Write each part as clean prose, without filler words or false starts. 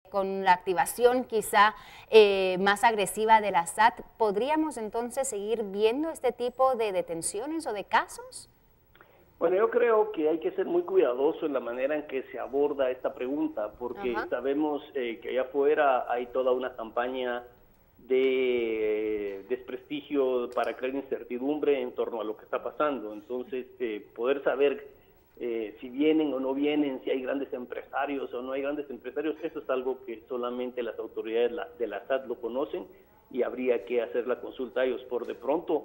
con la activación quizá más agresiva de la SAT, ¿podríamos entonces seguir viendo este tipo de detenciones o de casos? Bueno, yo creo que hay que ser muy cuidadoso en la manera en que se aborda esta pregunta, porque sabemos que allá afuera hay toda una campaña de desprestigio para crear incertidumbre en torno a lo que está pasando. Entonces, poder saber si vienen o no vienen, si hay grandes empresarios o no hay grandes empresarios, eso es algo que solamente las autoridades de la SAT lo conocen y habría que hacer la consulta a ellos. Por de pronto,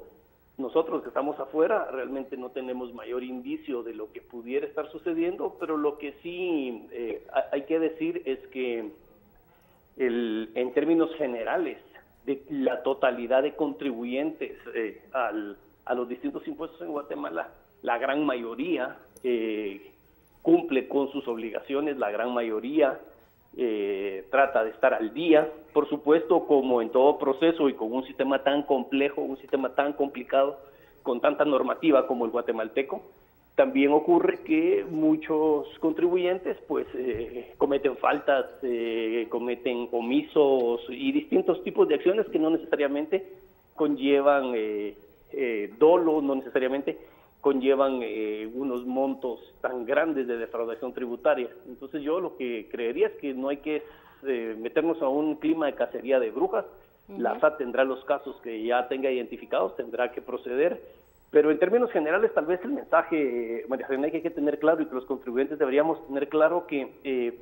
nosotros que estamos afuera realmente no tenemos mayor indicio de lo que pudiera estar sucediendo, pero lo que sí hay que decir es que en términos generales, de la totalidad de contribuyentes a los distintos impuestos en Guatemala, la gran mayoría cumple con sus obligaciones, la gran mayoría trata de estar al día, por supuesto, como en todo proceso y con un sistema tan complejo, un sistema tan complicado, con tanta normativa como el guatemalteco. También ocurre que muchos contribuyentes pues cometen faltas, cometen omisos y distintos tipos de acciones que no necesariamente conllevan dolo, no necesariamente conllevan unos montos tan grandes de defraudación tributaria. Entonces yo lo que creería es que no hay que meternos a un clima de cacería de brujas. La SAT tendrá los casos que ya tenga identificados, tendrá que proceder, pero en términos generales tal vez el mensaje, María Reina, que hay que tener claro y que los contribuyentes deberíamos tener claro que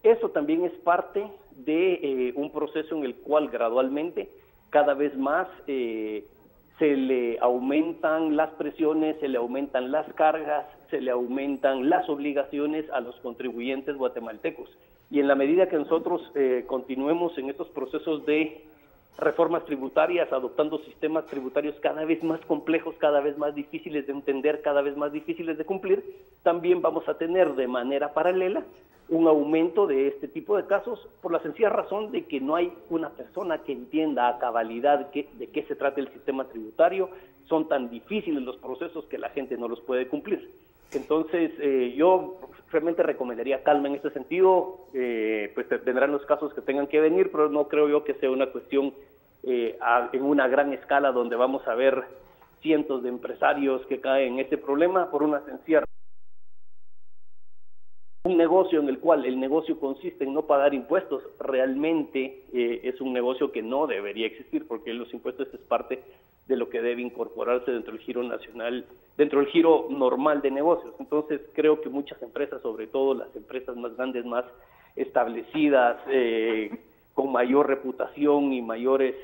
eso también es parte de un proceso en el cual gradualmente cada vez más se le aumentan las presiones, se le aumentan las cargas, se le aumentan las obligaciones a los contribuyentes guatemaltecos. Y en la medida que nosotros continuemos en estos procesos de reformas tributarias, adoptando sistemas tributarios cada vez más complejos, cada vez más difíciles de entender, cada vez más difíciles de cumplir, también vamos a tener de manera paralela un aumento de este tipo de casos por la sencilla razón de que no hay una persona que entienda a cabalidad de qué se trata el sistema tributario, son tan difíciles los procesos que la gente no los puede cumplir. Entonces, yo realmente recomendaría calma en ese sentido, pues tendrán los casos que tengan que venir, pero no creo yo que sea una cuestión en una gran escala donde vamos a ver cientos de empresarios que caen en este problema por una sencilla razón. Un negocio en el cual el negocio consiste en no pagar impuestos, realmente es un negocio que no debería existir, porque los impuestos es parte de lo que debe incorporarse dentro del giro nacional, dentro del giro normal de negocios. Entonces creo que muchas empresas, sobre todo las empresas más grandes, más establecidas, con mayor reputación y mayores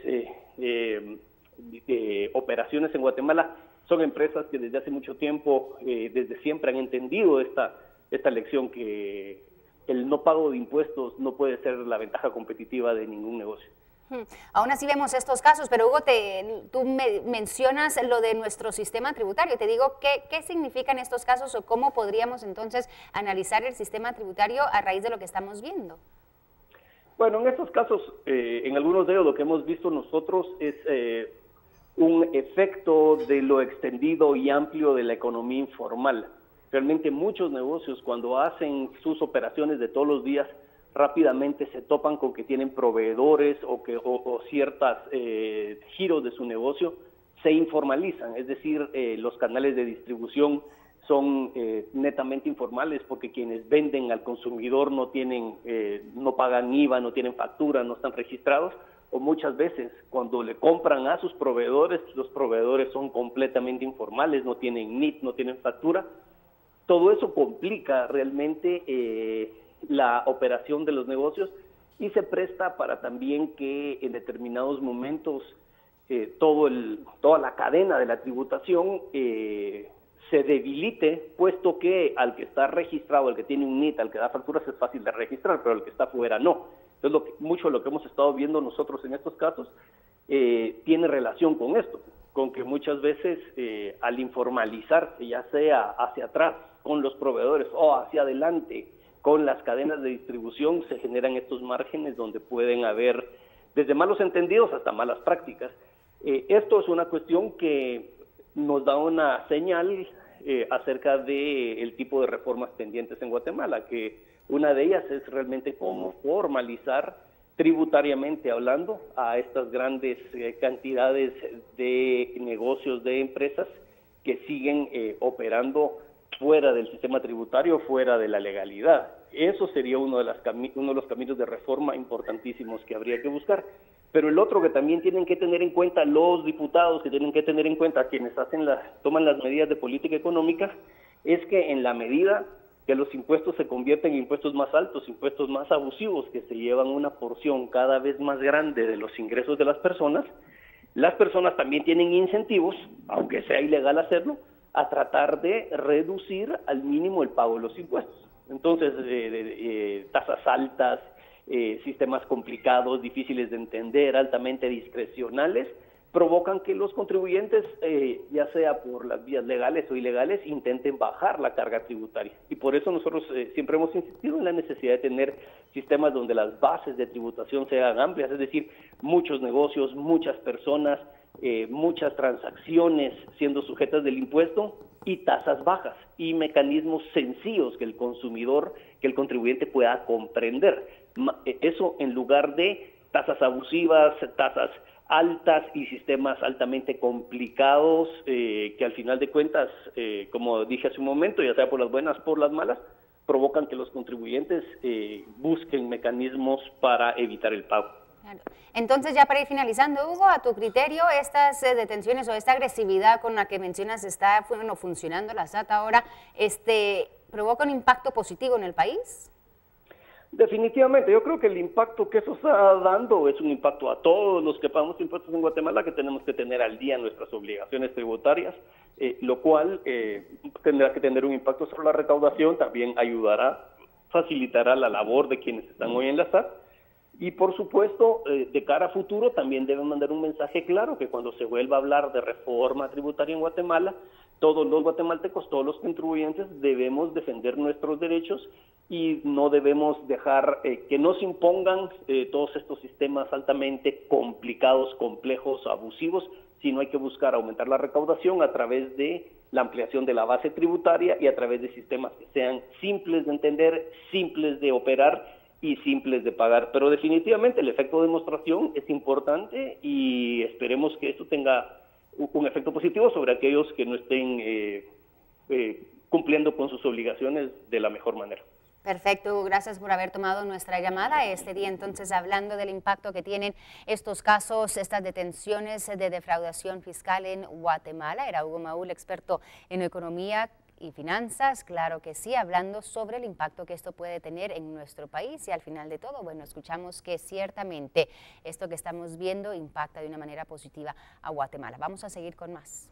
operaciones en Guatemala, son empresas que desde hace mucho tiempo, desde siempre han entendido esta lección que el no pago de impuestos no puede ser la ventaja competitiva de ningún negocio. Aún así vemos estos casos, pero Hugo, tú mencionas lo de nuestro sistema tributario. Te digo, ¿qué significan estos casos o cómo podríamos entonces analizar el sistema tributario a raíz de lo que estamos viendo? Bueno, en estos casos, en algunos de ellos lo que hemos visto nosotros es un efecto de lo extendido y amplio de la economía informal. Realmente muchos negocios cuando hacen sus operaciones de todos los días rápidamente se topan con que tienen proveedores o ciertos giros de su negocio se informalizan, es decir, los canales de distribución son netamente informales porque quienes venden al consumidor no pagan IVA, no tienen factura, no están registrados, o muchas veces cuando le compran a sus proveedores, los proveedores son completamente informales, no tienen NIT, no tienen factura. Todo eso complica realmente la operación de los negocios y se presta para también que en determinados momentos toda la cadena de la tributación se debilite, puesto que al que está registrado, al que tiene un NIT, al que da facturas es fácil de registrar, pero al que está fuera no. Entonces mucho de lo que hemos estado viendo nosotros en estos casos tiene relación con esto, con que muchas veces al informalizarse, ya sea hacia atrás con los proveedores o hacia adelante con las cadenas de distribución, se generan estos márgenes donde pueden haber desde malos entendidos hasta malas prácticas. Esto es una cuestión que nos da una señal acerca del tipo de reformas pendientes en Guatemala, que Una de ellas es realmente cómo formalizar tributariamente hablando a estas grandes cantidades de negocios, de empresas que siguen operando fuera del sistema tributario, fuera de la legalidad. Eso sería uno de los caminos de reforma importantísimos que habría que buscar. Pero el otro que también tienen que tener en cuenta los diputados, que tienen que tener en cuenta quienes toman las medidas de política económica, es que en la medida que los impuestos se convierten en impuestos más altos, impuestos más abusivos, que se llevan una porción cada vez más grande de los ingresos de las personas también tienen incentivos, aunque sea ilegal hacerlo, a tratar de reducir al mínimo el pago de los impuestos. Entonces, tasas altas, sistemas complicados, difíciles de entender, altamente discrecionales, provocan que los contribuyentes, ya sea por las vías legales o ilegales, intenten bajar la carga tributaria. Y por eso nosotros siempre hemos insistido en la necesidad de tener sistemas donde las bases de tributación sean amplias, es decir, muchos negocios, muchas personas, muchas transacciones siendo sujetas del impuesto y tasas bajas y mecanismos sencillos que el contribuyente pueda comprender. Eso en lugar de tasas abusivas, tasas altas y sistemas altamente complicados que al final de cuentas, como dije hace un momento, ya sea por las buenas, por las malas, provocan que los contribuyentes busquen mecanismos para evitar el pago. Claro. Entonces, ya para ir finalizando, Hugo, a tu criterio, estas detenciones o esta agresividad con la que mencionas está funcionando la SAT ahora, ¿provoca un impacto positivo en el país? Definitivamente, yo creo que el impacto que eso está dando es un impacto a todos los que pagamos impuestos en Guatemala, que tenemos que tener al día nuestras obligaciones tributarias, lo cual tendrá que tener un impacto sobre la recaudación, también facilitará la labor de quienes están hoy en la SAT. Y por supuesto, de cara a futuro, también deben mandar un mensaje claro que cuando se vuelva a hablar de reforma tributaria en Guatemala, todos los guatemaltecos, todos los contribuyentes debemos defender nuestros derechos y no debemos dejar que nos impongan todos estos sistemas altamente complicados, complejos, abusivos, sino hay que buscar aumentar la recaudación a través de la ampliación de la base tributaria y a través de sistemas que sean simples de entender, simples de operar y simples de pagar. Pero definitivamente el efecto de demostración es importante y esperemos que esto tenga un efecto positivo sobre aquellos que no estén cumpliendo con sus obligaciones de la mejor manera. Perfecto, gracias por haber tomado nuestra llamada este día. Entonces, hablando del impacto que tienen estos casos, estas detenciones de defraudación fiscal en Guatemala, era Hugo Maúl, experto en economía y finanzas, claro que sí, hablando sobre el impacto que esto puede tener en nuestro país y al final de todo, bueno, escuchamos que ciertamente esto que estamos viendo impacta de una manera positiva a Guatemala. Vamos a seguir con más.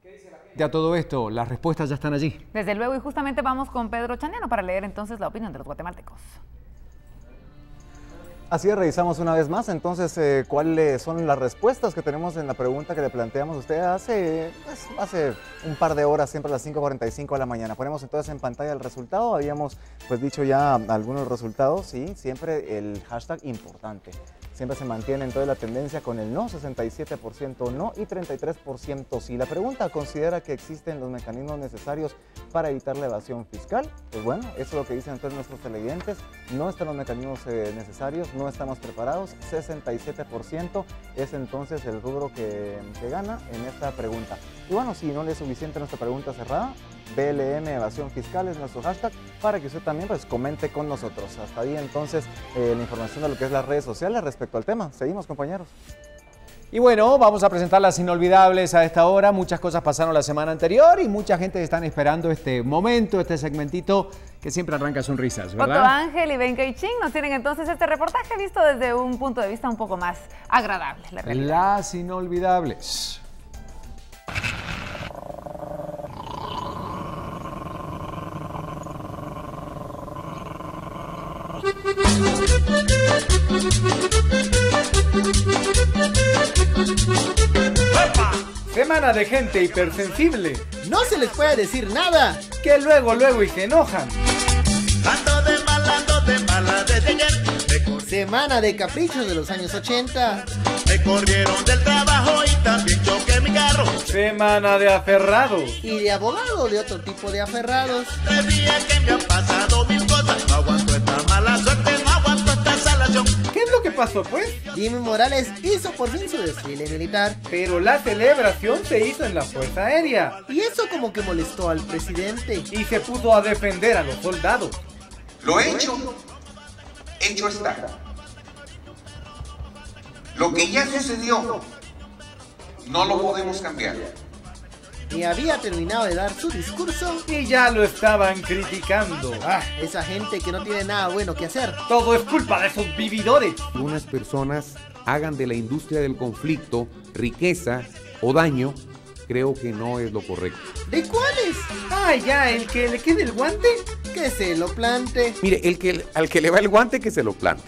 ¿Qué dice la gente a todo esto? Las respuestas ya están allí. Desde luego, y justamente vamos con Pedro Chaniano para leer entonces la opinión de los guatemaltecos. Así es, revisamos una vez más entonces cuáles son las respuestas que tenemos en la pregunta que le planteamos a usted hace un par de horas, siempre a las 5:45 de la mañana. Ponemos entonces en pantalla el resultado, habíamos dicho ya algunos resultados, sí, siempre el hashtag importante. Siempre se mantiene entonces la tendencia con el no, 67% no y 33% sí. La pregunta, ¿considera que existen los mecanismos necesarios para evitar la evasión fiscal? Pues bueno, eso es lo que dicen entonces nuestros televidentes. No están los mecanismos necesarios, no estamos preparados. 67% es entonces el rubro que gana en esta pregunta. Y bueno, si no le es suficiente nuestra pregunta cerrada, BLM Evasión Fiscal es nuestro hashtag para que usted también comente con nosotros. Hasta ahí entonces la información de lo que es las redes sociales respecto al tema. Seguimos, compañeros. Y bueno, vamos a presentar las inolvidables a esta hora. Muchas cosas pasaron la semana anterior y mucha gente están esperando este momento, este segmentito que siempre arranca sonrisas, ¿verdad? Otto Ángel y Ben Keiching nos tienen entonces este reportaje visto desde un punto de vista un poco más agradable. Las inolvidables. Semana de gente hipersensible. No se les puede decir nada. Que luego y se enojan. Ando de mala desde ayer. Semana de caprichos de los años 80. Me corrieron del trabajo y también choqué mi carro. Semana de aferrados. Y de abogado de otro tipo de aferrados. 3 días que me han pasado mil cosas. No aguanto pasó pues? Jimmy Morales hizo por fin su desfile militar. Pero la celebración se hizo en la Fuerza Aérea. Y eso como que molestó al presidente. Y se puso a defender a los soldados. Lo hecho está. Lo que ya sucedió, no lo podemos cambiar. Y había terminado de dar su discurso. Y ya lo estaban criticando. Esa gente que no tiene nada bueno que hacer. Todo es culpa de esos vividores. Algunas personas hagan de la industria del conflicto riqueza o daño, creo que no es lo correcto. ¿De cuáles? Ya, el que le quede el guante, que se lo plante. Mire, al que le va el guante, que se lo plante.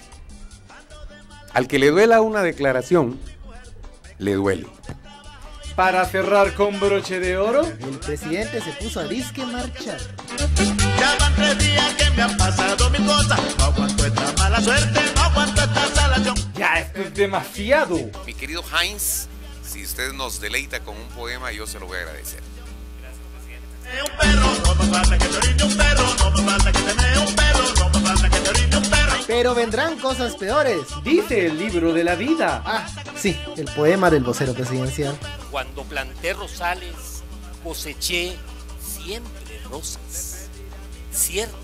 Al que le duela una declaración, le duele. Para cerrar con broche de oro, el presidente se puso a disque marchar. Ya van 3 días que me han pasado mil cosas. No aguanto esta mala suerte, no aguanto esta salación. Ya, esto es demasiado. Mi querido Heinz, si usted nos deleita con un poema, yo se lo voy a agradecer. Un perro, no me falta que te orine un perro, no me falta que te mee un perro, no me falta que te orine un perro. Pero vendrán cosas peores, dice el libro de la vida. Sí, el poema del vocero presidencial. Cuando planté rosales, coseché siempre rosas. Cierto,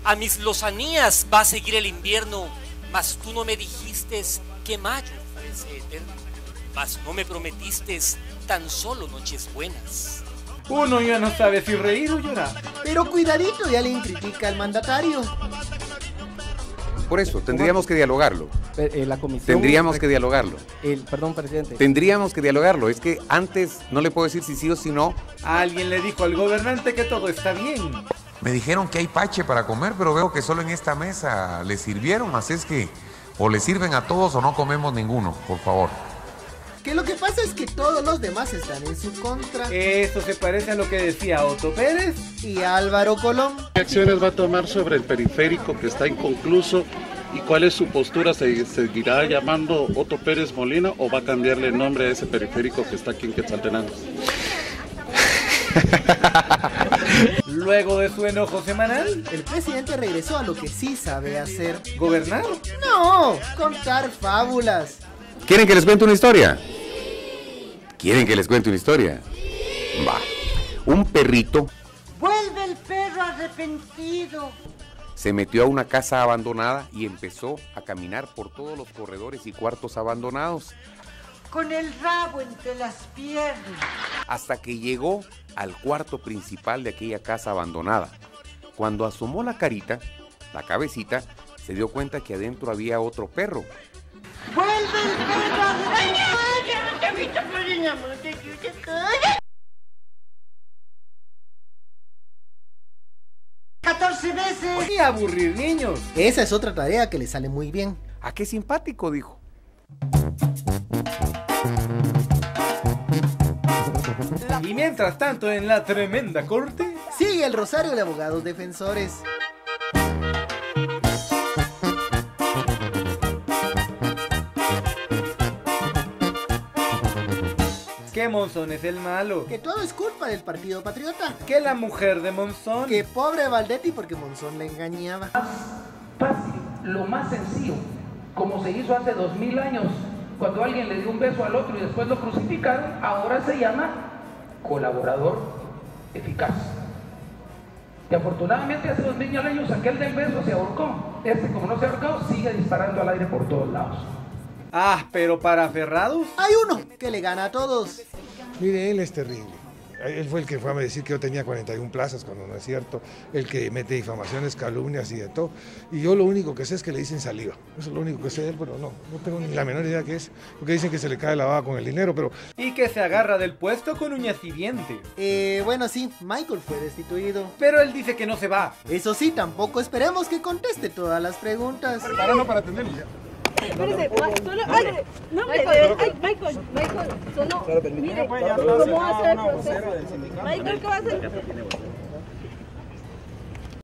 a mis lozanías va a seguir el invierno, mas tú no me dijiste que mayo fuese eterno, mas no me prometiste tan solo noches buenas. Uno ya no sabe si reír o llorar. Pero cuidadito, y alguien critica al mandatario. Por eso, tendríamos que dialogarlo. La comisión... Tendríamos que dialogarlo. Perdón, presidente. Tendríamos que dialogarlo. Es que antes no le puedo decir si sí o si no. Alguien le dijo al gobernante que todo está bien. Me dijeron que hay pache para comer, pero veo que solo en esta mesa le sirvieron. Así es que o le sirven a todos o no comemos ninguno, por favor. Que lo que pasa es que todos los demás están en su contra. Eso se parece a lo que decía Otto Pérez y Álvaro Colón. ¿Qué acciones va a tomar sobre el periférico que está inconcluso y cuál es su postura? ¿Se seguirá llamando Otto Pérez Molina o va a cambiarle el nombre a ese periférico que está aquí en Quetzaltenango? Luego de su enojo semanal, el presidente regresó a lo que sí sabe hacer. ¿Gobernar? No, contar fábulas. ¿Quieren que les cuente una historia? ¿Quieren que les cuente una historia? Va. Un perrito. Vuelve el perro arrepentido. Se metió a una casa abandonada y empezó a caminar por todos los corredores y cuartos abandonados. Con el rabo entre las piernas. Hasta que llegó al cuarto principal de aquella casa abandonada. Cuando asomó la carita, la cabecita, se dio cuenta que adentro había otro perro. ¡Vuelve el perro arrepentido! 14 veces. Ni aburrir niños. Esa es otra tarea que le sale muy bien. ¿A qué simpático? Dijo. Y mientras tanto, en la tremenda corte, sigue el rosario de abogados defensores. que Monzón es el malo, que todo es culpa del Partido Patriota, que la mujer de Monzón, que pobre Valdetti porque Monzón le engañaba. Fácil, lo más sencillo, como se hizo hace 2000 años, cuando alguien le dio un beso al otro y después lo crucificaron, ahora se llama colaborador eficaz. Y afortunadamente hace 2000 años aquel del beso se ahorcó. Como no se ahorcó, sigue disparando al aire por todos lados. Ah, pero para aferrados hay uno que le gana a todos. Mire, él es terrible. Él fue el que fue a decir que yo tenía 41 plazas cuando no es cierto, el que mete difamaciones, calumnias y de todo. Y yo lo único que sé es que le dicen saliva. Eso es lo único que sé de él, pero no tengo ni la menor idea qué es. Porque dicen que se le cae la baba con el dinero, pero... Y que se agarra del puesto con uñas y dientes. Bueno, sí, Michael fue destituido. Pero él dice que no se va. Eso sí, tampoco esperemos que conteste todas las preguntas. Preparando para atenderlo ya. Espérese, solo, no, Michael, solo, mire, ¿cómo va a ser el proceso? Michael, ¿qué va a hacer?